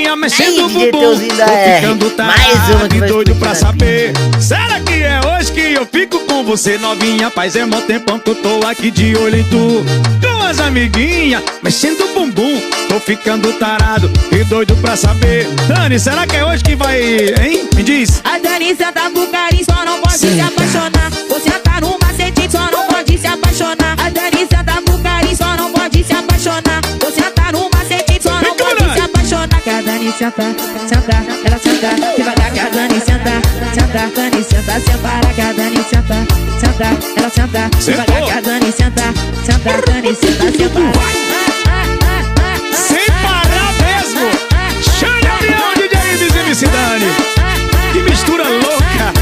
novinha mexendo o bumbum. Tô ficando tarado e doido pra saber. Será que é hoje que eu fico com você, novinha? Faz é mó tempão que eu tô aqui de olho em tu. Com as amiguinhas mexendo o bumbum. Tô ficando tarado e doido pra saber. Dani, será que é hoje que vai, hein? Me diz. A Dani senta com carinho, só não pode se apaixonar. Você tá no macete, só não pode se apaixonar. A Dani senta com carinho, só não pode se apaixonar. Você tá no macete, só não pode se apaixonar. Que a Dani senta, senta, ela senta devagar. Que a Dani senta, senta, Dani senta, sem parar. Que a Dani senta, senta, ela senta devagar. Que a Dani senta, senta, Dani senta, sem parar. Sem parar mesmo. Chame a Leão, DJ Ibis e MC Dani. Que mistura louca.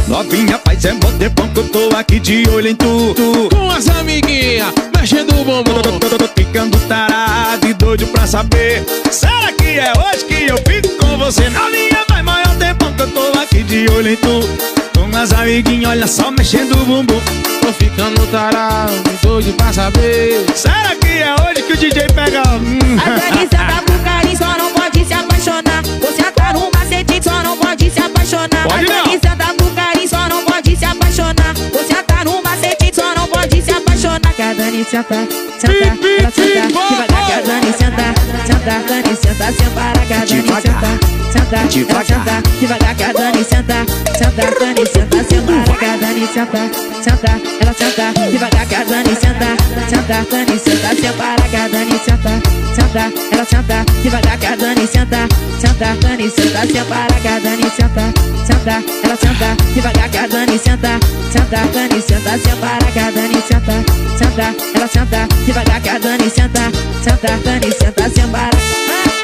Novinha, faz é mó tempão que eu tô aqui de olho em tu. Com as amiguinhas mexendo o bumbum. Tô ficando tarado e doido pra saber. Será que é hoje que eu fico com você? Novinha, faz maior tempão que eu tô aqui de olho em tu. Com as amiguinhas, olha só, mexendo o bumbum. Tô ficando tarado e doido pra saber. Será que é hoje que o DJ pega? A Dani senta com carinho, só não pode se apaixonar. Você tá no macete, só não pode se apaixonar. Pode a Dani senta com carinho, só não pode se apaixonar. Você tá no macete, só não pode se apaixonar. Que a Dani senta, senta, ela senta devagar. Que a Dani senta, senta, Dani senta, sem parar. Que a Dani senta, senta, ela senta devagar. Que a Dani senta, senta, Dani senta, sem parar. Que a Dani senta, senta, ela senta devagar. Que a Dani senta, senta, Dani senta, sem parar. Que a Dani senta, senta, ela senta devagar. Que a Dani senta, senta, Dani senta, sem parar. Que a Dani senta, senta, ela senta devagar. Que a Dani senta, senta, Dani senta, sem parar. Que a Dani senta, senta, ela senta devagar. Que a Dani senta, senta, Dani senta, sem parar.